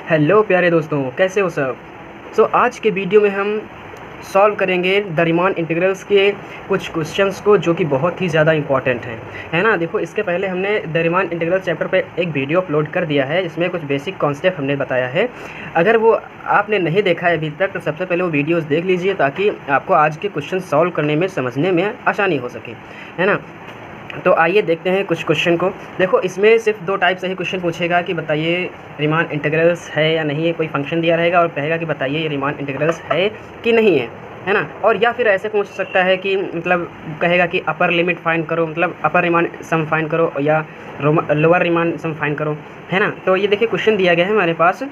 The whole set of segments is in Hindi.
हेलो प्यारे दोस्तों, कैसे हो सब। आज के वीडियो में हम सॉल्व करेंगे द रीमान इंटीग्रल्स के कुछ क्वेश्चंस को जो कि बहुत ही ज़्यादा इंपॉर्टेंट हैं, है ना। देखो, इसके पहले हमने द रीमान इंटीग्रल चैप्टर पे एक वीडियो अपलोड कर दिया है जिसमें कुछ बेसिक कॉन्सेप्ट हमने बताया है। अगर वो आपने नहीं देखा है अभी तक तो सबसे पहले वो वीडियोज़ देख लीजिए ताकि आपको आज के क्वेश्चन सॉल्व करने में, समझने में आसानी हो सके, है ना। तो आइए देखते हैं कुछ क्वेश्चन को। देखो, इसमें सिर्फ दो टाइप से ही क्वेश्चन पूछेगा कि बताइए रीमान इंटीग्रल्स है या नहीं है। कोई फंक्शन दिया रहेगा और कहेगा कि बताइए ये रीमान इंटीग्रल्स है कि नहीं है ना। और या फिर ऐसे पूछ सकता है कि मतलब कहेगा कि अपर लिमिट फाइंड करो, मतलब अपर रीमान सम फाइंड करो या लोअर रीमान सम फाइंड करो, है ना। तो ये देखिए क्वेश्चन दिया गया है हमारे पास,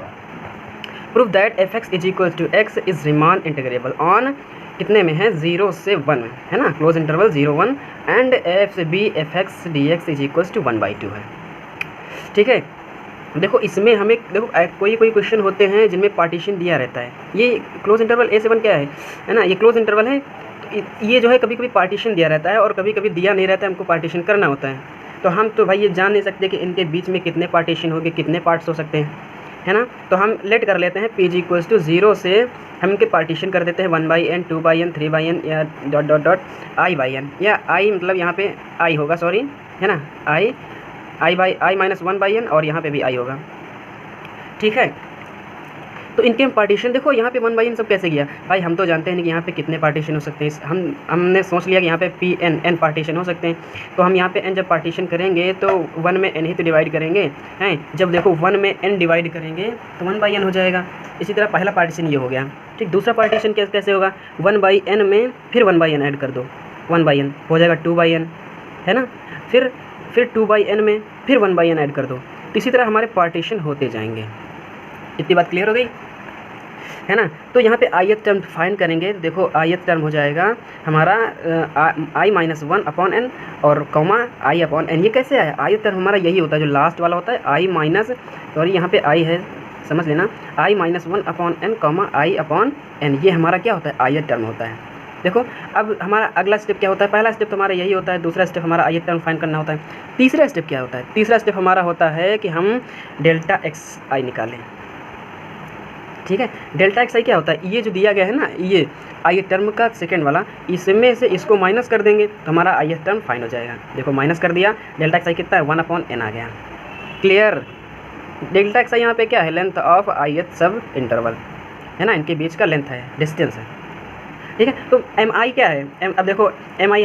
proof that F x is equal to x is Riemann integrable on कितने में है, 0 से 1 में, है ना, क्लोज इंटरवल 0-1 एंड एफ से B F x D x is equals to 1/2 है। ठीक है। देखो, इसमें हमें देखो कोई क्वेश्चन होते हैं जिनमें पार्टीशन दिया रहता है। ये क्लोज इंटरवल ए से 1 क्या है ना, ये क्लोज इंटरवल है। ये जो है कभी कभी पार्टीशन दिया रहता है और कभी कभी दिया नहीं रहता है, हमको पार्टीशन करना होता है। तो हम तो भाई ये जान नहीं सकते कि इनके बीच में कितने पार्टीशन होंगे, कितने पार्ट्स हो सकते हैं, है ना। तो हम लेट कर लेते हैं पी जी इक्वल्स टू 0 से हम इनके पार्टीशन कर देते हैं 1/n 2/n 3/n या डॉट डॉट डॉट i/n, या i मतलब यहाँ पे i होगा, सॉरी, है ना, i माइनस 1/n और यहाँ पे भी i होगा। ठीक है। तो इनके पार्टीशन देखो, यहाँ पे 1/n सब कैसे गया भाई, हम तो जानते हैं कि यहाँ पे कितने पार्टीशन हो सकते हैं। हमने सोच लिया कि यहाँ पे पी n पार्टीशन हो सकते हैं। तो हम यहाँ पे n जब पार्टीशन करेंगे तो 1 में n ही तो डिवाइड करेंगे, हैं। जब देखो 1 में n डिवाइड करेंगे तो 1/n हो जाएगा। इसी तरह पहला पार्टीशन ये हो गया। ठीक, दूसरा पार्टीशन कैसे होगा, 1/n में फिर 1/n ऐड कर दो, 1/n हो जाएगा 2/n, है ना। फिर 2/n में फिर 1/n ऐड कर दो। तो इसी तरह हमारे पार्टीशन होते जाएंगे। इतनी बात क्लियर हो गई, है ना। तो यहाँ पे ith टर्म फाइंड करेंगे। देखो ith टर्म हो जाएगा हमारा i-1/n और कॉमा i/n। ये कैसे आया, ith टर्म हमारा यही होता है जो लास्ट वाला होता है, i माइनस, सॉरी यहाँ पे i है, समझ लेना, i-1/n कॉमा i/n। ये हमारा क्या होता है, ith टर्म होता है। देखो, अब हमारा अगला स्टेप क्या होता है, पहला स्टेप तो हमारा यही होता है, दूसरा स्टेप हमारा ith टर्म फाइंड करना होता है। तीसरा स्टेप क्या होता है, तीसरा स्टेप हमारा होता है कि हम डेल्टा एक्स आई निकालें। ठीक है। डेल्टा एक्स आई क्या होता है, ये जो दिया गया है ना, ये आई टर्म का सेकंड वाला, इसमें से इसको माइनस कर देंगे तो हमारा आई टर्म फाइन हो जाएगा। देखो माइनस कर दिया, डेल्टा एक्स आई कितना है, 1/n आ गया। क्लियर। डेल्टा एक्स आई यहाँ पे क्या है, लेंथ ऑफ आई सब इंटरवल, है ना, इनके बीच का लेंथ है, डिस्टेंस है। ठीक है। तो एम आई क्या है, अब देखो एम आई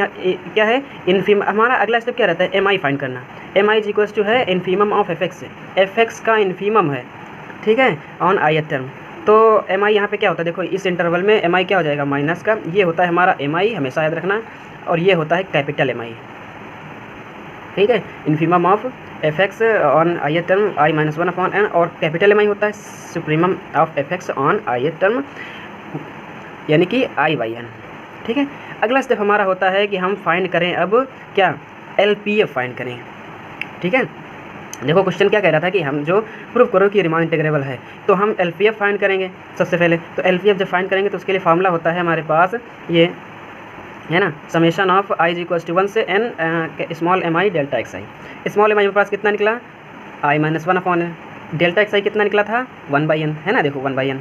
क्या है, इन्फीम। हमारा अगला स्टेप क्या रहता है, एम आई फाइंड करना। एम आई इक्वल्स टू है infimum of F x, F x का इन्फीमम है, ठीक है, ऑन आई टर्म। तो एम आई यहाँ पे क्या होता है, देखो इस इंटरवल में एम आई क्या हो जाएगा, माइनस का, ये होता है हमारा एम आई, हमेशा याद रखना, और ये होता है कैपिटल एम आई। ठीक है। Infimum of F x on I term i-1/n, और कैपिटल एम आई होता है supremum of F x on I term, यानी कि i/n। ठीक है। अगला स्टेप हमारा होता है कि हम फाइंड करें अब क्या, LPF फाइंड करें। ठीक है। देखो क्वेश्चन क्या कह रहा था कि हम जो प्रूव करो कि रीमान इंटीग्रेबल है, तो हम LPF फाइंड करेंगे सबसे पहले। तो LPF जब फाइंड करेंगे तो उसके लिए फार्मूला होता है हमारे पास ये, है ना, summation of i equals to 1 से n small M I delta X I. Small M I मेरे पास कितना निकला, i-1/n। डेल्टा एक्स आई कितना निकला था, 1/n, है ना। देखो 1/n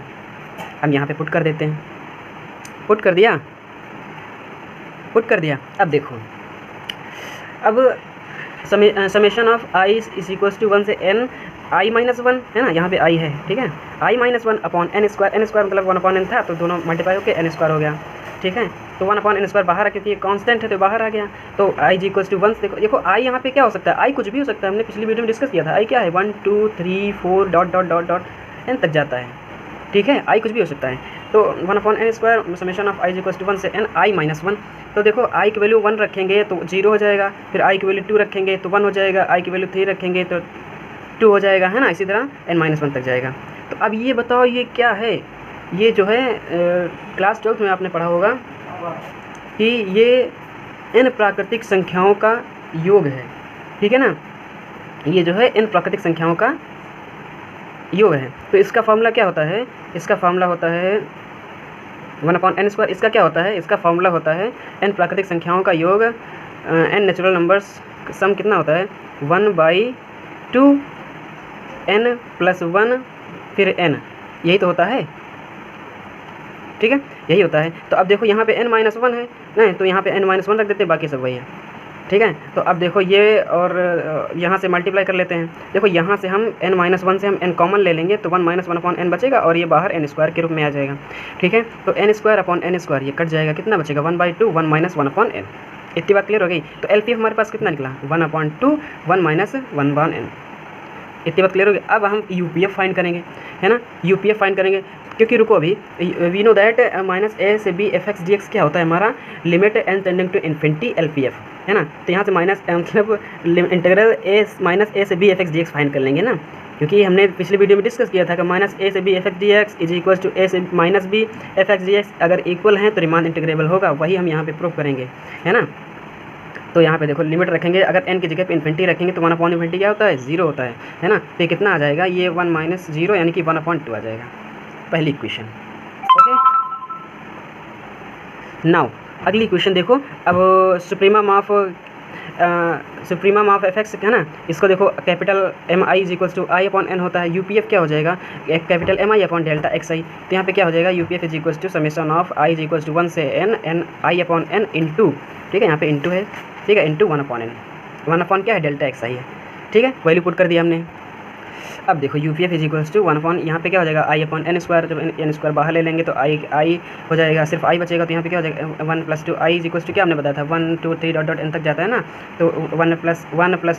हम यहाँ पे पुट कर देते हैं, पुट कर दिया। अब देखो, अब summation of i is equals to 1 से n i-1, है ना, यहाँ पे i है, ठीक है, i-1/n स्क्वायर, n स्क्वायर मतलब 1/n था, तो दोनों मल्टीप्लाई होकर n स्क्वायर हो गया। ठीक है। तो 1/n स्क्वायर बाहर आ, क्योंकि ये कांस्टेंट है तो बाहर आ गया। तो i इक्वल्स टू 1, देखो i यहाँ पे क्या हो सकता है, i कुछ भी हो सकता है, हमने पिछली वीडियो में डिस्कस किया था। i क्या है, 1 2 3 4 dot dot dot dot n तक जाता है। ठीक है। i कुछ भी हो सकता है। तो 1/n square summation of i equals to 1 से n i-1। तो देखो i की वैल्यू 1 रखेंगे तो 0 हो जाएगा, फिर i की वैल्यू 2 रखेंगे तो 1 हो जाएगा, i की वैल्यू 3 रखेंगे तो 2 हो जाएगा, है ना। इसी तरह n-1 तक जाएगा। तो अब ये बताओ ये क्या है, ये जो है क्लास 12 में आपने पढ़ा होगा कि ये n प्राकृतिक संख्याओं का योग है। ठीक है ना, ये जो है n प्राकृतिक संख्याओं का योग है। तो इसका फार्मूला क्या होता है, इसका फार्मूला होता है 1/n स्क्वायर। इसका क्या होता है, इसका फार्मूला होता है n प्राकृतिक संख्याओं का योग, n नेचुरल नंबर्स सम कितना होता है, 1/2 n + 1 फिर n, यही तो होता है, ठीक है, यही होता है। तो अब देखो यहाँ पे n-1 है, नहीं तो यहाँ पे n-1 रख देते हैं, बाकी सब वही है, ठीक है। तो अब देखो ये और यहाँ से मल्टीप्लाई कर लेते हैं। देखो यहाँ से हम n-1 से हम n कॉमन ले लेंगे तो 1 - 1/n बचेगा और ये बाहर n² के रूप में आ जाएगा, ठीक है। तो n² ये कट जाएगा, कितना बचेगा 1/2 1 - 1/n। इतनी बात क्लियर हो गई। तो LPF हमारे पास कितना निकला 1/2 1 - 1/n। इतनी बात क्लियर हो गई। अब हम UPF फाइंड करेंगे, है ना, UPF फाइंड करेंगे, क्योंकि रुको अभी वी नो दैट -a से b f(x)dx क्या होता है हमारा limit n tending to infinity LPF, है ना। तो यहाँ से मतलब इंटीग्रल a से b f(x)dx फाइंड कर लेंगे ना, क्योंकि हमने पिछले वीडियो में डिस्कस किया था कि -a से b f(x)dx is equal to a से -b f(x)dx अगर इक्वल हैं तो रीमान इंटीग्रेबल होगा, वही हम यहाँ पे प्रूव करेंगे, है ना। तो यहाँ पे देखो लिमिट रखेंगे, अगर n की जगह पे इन्फिनिटी रखेंगे तो 1/∞ क्या होता है 0 होता है ना। तो ये कितना आ जाएगा, ये 1 - 0 यानी कि 1/2 आ जाएगा, पहली इक्वेशन, ओके। नाउ अगली इक्वेशन देखो, अब सुप्रीमम ऑफ fx है ना, इसको देखो capital MI is equals to I/n होता है। UPF क्या हो जाएगा कैपिटल MI/Δxi। तो यहाँ पे क्या हो जाएगा UPF is equals to summation of I is equals to 1 से n I/n इंटू, ठीक है, यहाँ पे इंटू है, ठीक है, इंटू 1/n, 1 क्या है Δxi है, ठीक है, वैल्यू पुट कर दिया हमने। अब देखो UPF इज इक्वल्स टू 1/, यहाँ पे क्या हो जाएगा I/n², जब n² बाहर ले लेंगे तो I हो जाएगा, सिर्फ I बचेगा। तो यहाँ पे क्या हो जाएगा 1 + 2 I इज इक्वल्स टू क्या हमने बताया था 1 2 3 डॉट n तक जाता है ना, तो 1 +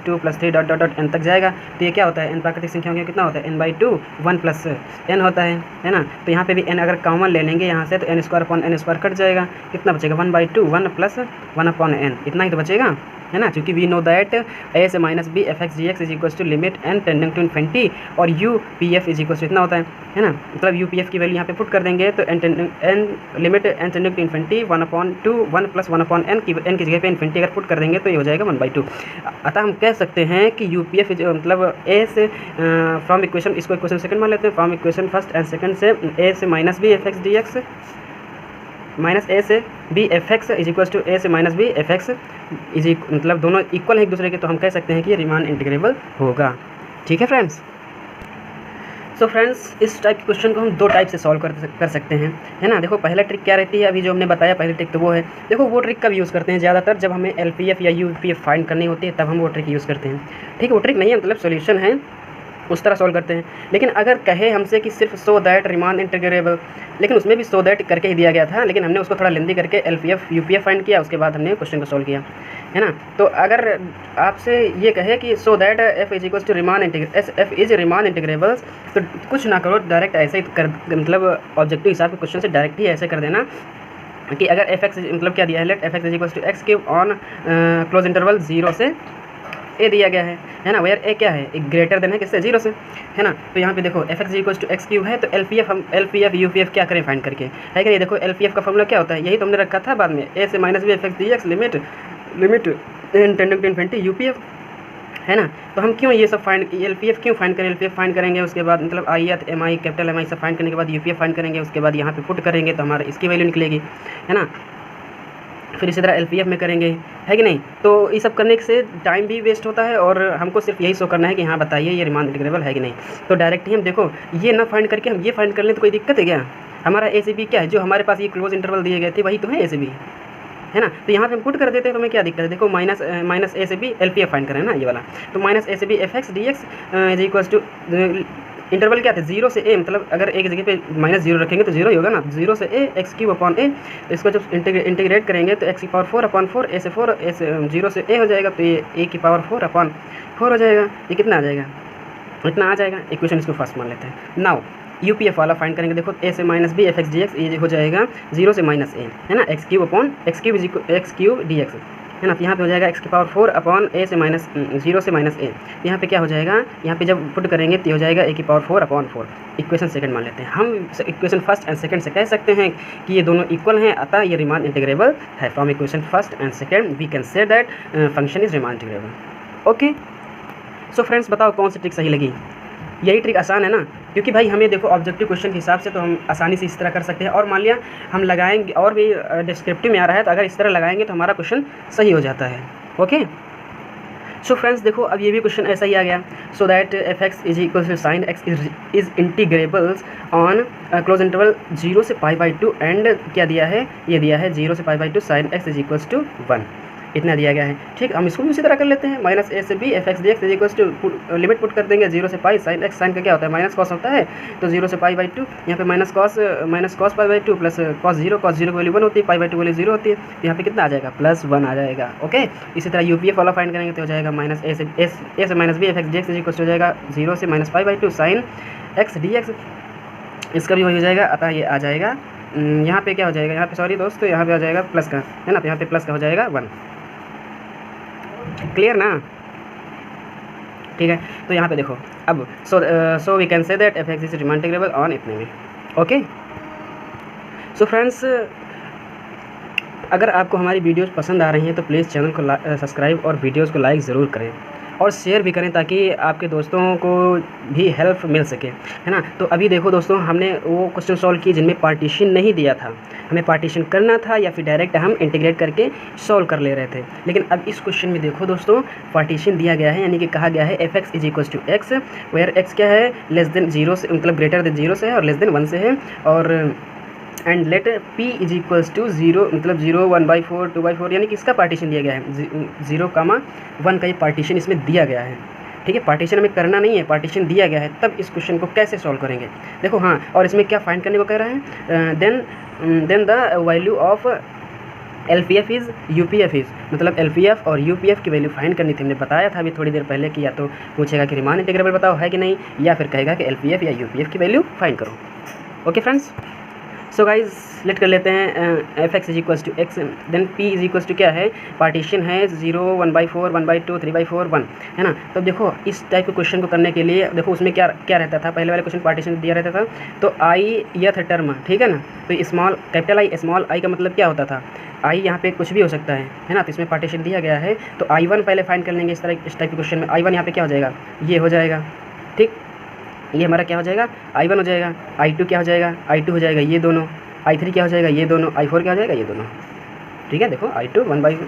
2 + 3 डॉट n तक जाएगा। तो ये क्या होता है n प्राकृतिक संख्या होगी, कितना होता है n/2 1 + n होता है ना। तो यहाँ पे भी n अगर कॉमन ले लेंगे यहाँ से तो n² कट जाएगा, कितना बचेगा 1/2 1 + 1/n, इतना ही तो बचेगा, है ना। क्योंकि वी नो दैट a से -b f(x)dx is equals to limit n tending to infinity और UPF इज इक्वल्स टू इतना होता है ना। मतलब UPF की वैल्यू यहाँ पे पुट कर देंगे तो limit n tending to infinity 1/2 1 + 1/n की n की जगह पे इन्फिनिटी अगर पुट कर देंगे तो ये हो जाएगा 1/2। अतः हम कह सकते हैं कि UPF मतलब a से फ्रॉम इक्वेशन, इसको इक्वेशन सेकंड मान लेते हैं, from equation first and second से a से -b f(x)dx -a से b f(x) is equals to a से -b f(x) इज मतलब दोनों इक्वल है एक दूसरे के, तो हम कह सकते हैं कि ये रीमान इंटीग्रेबल होगा, ठीक है फ्रेंड्स। सो फ्रेंड्स इस टाइप के क्वेश्चन को हम दो टाइप से सॉल्व कर सकते हैं, है ना। देखो पहला ट्रिक क्या रहती है, अभी जो हमने बताया पहली ट्रिक तो वो है, देखो वो ट्रिक कब यूज़ करते हैं ज़्यादातर जब हमें LPF या UPF फाइंड करनी होती है, तब हम वो ट्रिक यूज़ करते हैं, ठीक है। वो ट्रिक नहीं है, मतलब सोल्यूशन है, उस तरह सॉल्व करते हैं। लेकिन अगर कहे हमसे कि सिर्फ सो दैट रीमान इंटीग्रेबल, लेकिन उसमें भी सो दैट करके ही दिया गया था, लेकिन हमने उसको थोड़ा लेंदी करके LPF UPF फाइंड किया, उसके बाद हमने क्वेश्चन को सॉल्व किया, है ना। तो अगर आपसे ये कहे कि so that f is equals to f is Riemann integrable, तो कुछ ना करो, डायरेक्ट ऐसे ही कर, मतलब ऑब्जेक्टिव हिसाब के क्वेश्चन से डायरेक्ट ही ऐसे कर देना कि अगर fx मतलब क्या दिया है, let f(x) is equals to x³ on close interval 0 से a दिया गया है ना, वेयर a क्या है, एक ग्रेटर देन है किससे 0 से, है ना। तो यहाँ पे देखो f(x) इक्वल्स टू x³ है, तो LPF UPF क्या करें फाइंड करके, है कि नहीं। देखो LPF का फॉर्मूला क्या होता है, यही तो हमने रखा था बाद में, a से -b f(x)dx limit n tending to infinity UPF, है ना। तो हम क्यों ये सब फाइंड LPF क्यों फाइंड करें, LPF फाइंड करेंगे, उसके बाद मतलब I MI कैपिटल MI सब फाइंड करने के बाद UPF फाइंड करेंगे, उसके बाद यहाँ पे पुट करेंगे तो हमारा इसकी वैल्यू निकलेगी, है ना। फिर इसी तरह LPF में करेंगे, है कि नहीं। तो ये सब करने से टाइम भी वेस्ट होता है और हमको सिर्फ यही शो करना है कि हाँ बताइए ये रीमान इंटीग्रेबल है कि नहीं। तो डायरेक्ट ही हम देखो ये ना फाइंड करके हम ये फाइंड कर लें तो कोई दिक्कत है क्या। हमारा A से B क्या है, जो हमारे पास ये क्लोज इंटरवल दिए गए थे वही तो है A से B, है ना। तो यहाँ पे हम पुट कर देते हैं तो हमें क्या दिक्कत है, देखो माइनस A से B LPF फाइंड करें ना ये वाला, तो -a से b f(x)dx is equals to interval क्या थे 0 से a, मतलब अगर एक जगह पे -0 रखेंगे तो 0 ही होगा ना, 0 से a x³/a। तो इसको जब इंटीग्रेट करेंगे तो x⁴/4 a से 4 a से 0 से a हो जाएगा, तो ये a⁴/4 हो जाएगा। ये कितना आ जाएगा, इतना आ जाएगा। इक्वेशन इसको फर्स्ट मान लेते हैं। नाउ UPF वाला फाइंड करेंगे, देखो a से -b f(x)dx ये हो जाएगा 0 से -a, है ना, x³/x³dx, है ना। तो यहाँ पे हो जाएगा x⁴/a से -0 से -a। यहाँ पे क्या हो जाएगा, यहाँ पे जब पुट करेंगे तो हो जाएगा a⁴/4। इक्वेशन सेकंड मान लेते हैं हम, इक्वेशन फर्स्ट एंड सेकंड से कह सकते हैं कि ये दोनों इक्वल हैं, अतः ये रीमान इंटीग्रेबल है। From equation first and second we can say that function is Riemann integrable. Okay, so friends बताओ कौन सी ट्रिक सही लगी। यही ट्रिक आसान है ना, क्योंकि भाई हमें देखो ऑब्जेक्टिव क्वेश्चन के हिसाब से तो हम आसानी से इस तरह कर सकते हैं, और मान लिया हम लगाएंगे और भी डिस्क्रिप्टिव में आ रहा है तो अगर इस तरह लगाएंगे तो हमारा क्वेश्चन सही हो जाता है। ओके, सो फ्रेंड्स देखो अब ये भी क्वेश्चन ऐसा ही आ गया। So that F x is equal to sine x is integrables on close interval 0 से π/2 एंड क्या दिया है, ये दिया है 0 से π/2 sine x is equals to 1, इतना दिया गया है। ठीक, हम इसको भी उसी तरह कर लेते हैं, माइनस ए से B F x D x is equals to limit put कर देंगे 0 से पाई साइन एक्स, साइन का क्या होता है माइनस कॉस होता है, तो 0 से π/2 यहाँ पे माइनस कॉस π/2 प्लस कॉस 0 की वैल्यू 1 होती है, π/2 वैल्यू 0 होती है, तो यहाँ पे कितना आ जाएगा +1 आ जाएगा। ओके, इसी तरह यूपीएफ वाला फाइंड करेंगे तो हो जाएगा माइनस ए से minus B F x D x is equals हो जाएगा 0 से -π/2 साइन एक्स डी एक्स, इसका भी वही हो जाएगा। अतः ये आ जाएगा यहाँ पे क्या हो जाएगा, यहाँ पे सॉरी दोस्तों यहाँ पे आ जाएगा प्लस का, है ना, तो यहाँ पे प्लस का हो जाएगा 1। क्लियर ना, ठीक है। तो यहाँ पे देखो अब so we can say that F x is Riemann integrable on इतने में। ओके, सो फ्रेंड्स अगर आपको हमारी वीडियोस पसंद आ रही हैं तो प्लीज़ चैनल को सब्सक्राइब और वीडियोस को लाइक ज़रूर करें और शेयर भी करें ताकि आपके दोस्तों को भी हेल्प मिल सके, है ना। तो अभी देखो दोस्तों हमने वो क्वेश्चन सॉल्व किए जिनमें पार्टीशन नहीं दिया था, हमें पार्टीशन करना था या फिर डायरेक्ट हम इंटीग्रेट करके सॉल्व कर ले रहे थे। लेकिन अब इस क्वेश्चन में देखो दोस्तों पार्टीशन दिया गया है, यानी कि कहा गया है F x is equals to X where X क्या है लेस देन 0 से मतलब ग्रेटर देन 0 से है और लेस देन 1 से है, और and let p is equals to 0 मतलब 0 1/4 2/4, यानी कि इसका पार्टीशन दिया गया है 0,1 का ये पार्टीशन इसमें दिया गया है। ठीक है, पार्टीशन हमें करना नहीं है, पार्टीशन दिया गया है। तब इस क्वेश्चन को कैसे सॉल्व करेंगे देखो, हाँ, और इसमें क्या फाइंड करने को कह रहा है, then the value of LPF is UPF is, मतलब LPF और UPF की वैल्यू फाइंड करनी थी। हमने बताया था अभी थोड़ी देर पहले कि या तो पूछेगा कि रीमान इंटीग्रेबल बताओ है कि नहीं, या फिर कहेगा कि LPF या UPF की वैल्यू फाइंड करो। Okay friends, so guys let कर लेते हैं F x is equals to X, then P is equals to क्या है, पार्टीशन है 0 1/4 1/2 3/4 1, है ना। तो देखो इस टाइप के क्वेश्चन को करने के लिए देखो उसमें क्या क्या रहता था, पहले वाले क्वेश्चन पार्टीशन दिया रहता था तो आई यथ टर्म, ठीक है ना, तो small capital I small I का मतलब क्या होता था, आई यहाँ पे कुछ भी हो सकता है ना, तो इसमें पार्टीशन दिया गया है तो I1 पहले फाइंड कर लेंगे। इस टाइप के क्वेश्चन में I1 यहाँ पे क्या हो जाएगा, ये हो जाएगा, ठीक, ये हमारा क्या हो जाएगा I1 हो जाएगा, I2 क्या हो जाएगा, I2 हो जाएगा ये दोनों, I3 क्या हो जाएगा ये दोनों, I4 क्या हो जाएगा ये दोनों। ठीक है, देखो I2 1/1,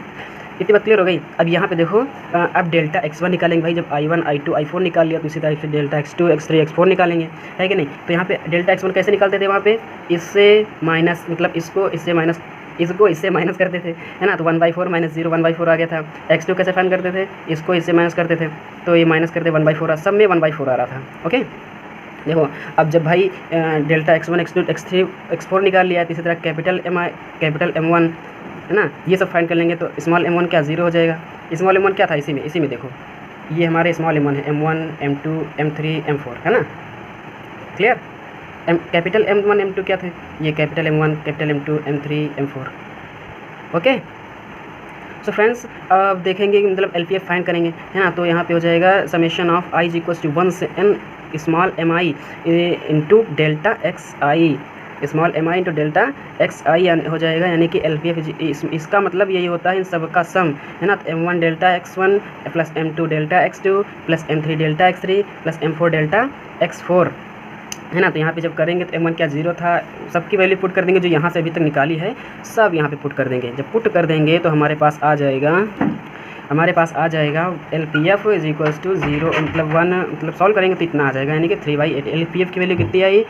इतनी बात क्लियर हो गई। अब यहाँ पे देखो अब डेल्टा x1 निकालेंगे भाई, जब I1 I2 I4 निकाल लिया तो इसी तरह से डेल्टा x2 x3 x4 निकालेंगे, है कि नहीं। तो यहाँ पे डेल्टा x1 कैसे निकालते थे, वहाँ पे इससे माइनस मतलब इसको इससे माइनस इसको इससे माइनस करते थे, है ना, तो 1/4 - 0 1/4 आ गया था। x2 कैसे फाइंड करते थे, इसको इससे माइनस करते थे तो ये माइनस करते 1/4 सब में 1/4 आ रहा था। ओके, देखो अब जब भाई delta x1 x2 x3 x4 निकाल लिया है तो इसी तरह कैपिटल M1, है ना, ये सब फाइंड कर लेंगे तो स्मॉल m1 क्या 0 हो जाएगा। स्मॉल m1 क्या था इसी में देखो ये हमारे स्मॉल m1 है, m1 m2 m3 m4, है ना, क्लियर। कैपिटल M1 M2 क्या थे, ये capital M1 capital M2 M3 M4। Okay, so friends अब देखेंगे कि मतलब LPF फाइंड करेंगे, है ना, तो यहाँ पे हो जाएगा summation of i equals to 1 से n small mi into delta xi, small mi into delta xi हो जाएगा, यानी कि LPF इसका मतलब यही होता है इन सब का सम, है ना। तो M1 delta x1 plus M2 delta x2 plus M3 delta x3 plus M4 delta x4, है ना। तो यहाँ पे जब करेंगे तो M1 क्या 0 था, सबकी वैल्यू पुट कर देंगे जो यहाँ से अभी तक निकाली है सब यहाँ पे पुट कर देंगे। जब पुट कर देंगे तो हमारे पास आ जाएगा LPF इज इक्वल्स टू 0 मतलब 1 मतलब सॉल्व करेंगे तो इतना आ जाएगा, यानी कि 3/8। LPF की वैल्यू कितनी आई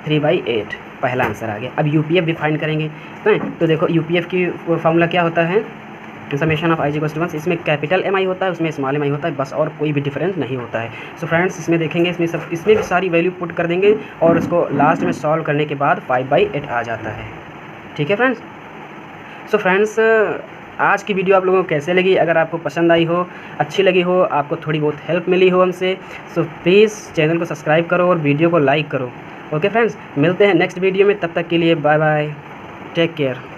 3/8, पहला आंसर आ गया। अब UPF भी फाइंड करेंगे तो देखो UPF की फॉर्मूला क्या होता है, summation of i equals to 1, इसमें कैपिटल Mi होता है उसमें स्मॉल mi होता है, बस और कोई भी डिफरेंस नहीं होता है। सो फ्रेंड्स इसमें देखेंगे इसमें भी सारी वैल्यू पुट कर देंगे और उसको लास्ट में सॉल्व करने के बाद 5/8 आ जाता है। ठीक है फ्रेंड्स, सो फ्रेंड्स आज की वीडियो आप लोगों को कैसे लगी, अगर आपको पसंद आई हो, अच्छी लगी हो, आपको थोड़ी बहुत हेल्प मिली हो हमसे, सो प्लीज़ चैनल को सब्सक्राइब करो और वीडियो को लाइक करो। ओके फ्रेंड्स, मिलते हैं नेक्स्ट वीडियो में, तब तक के लिए बाय बाय, टेक केयर।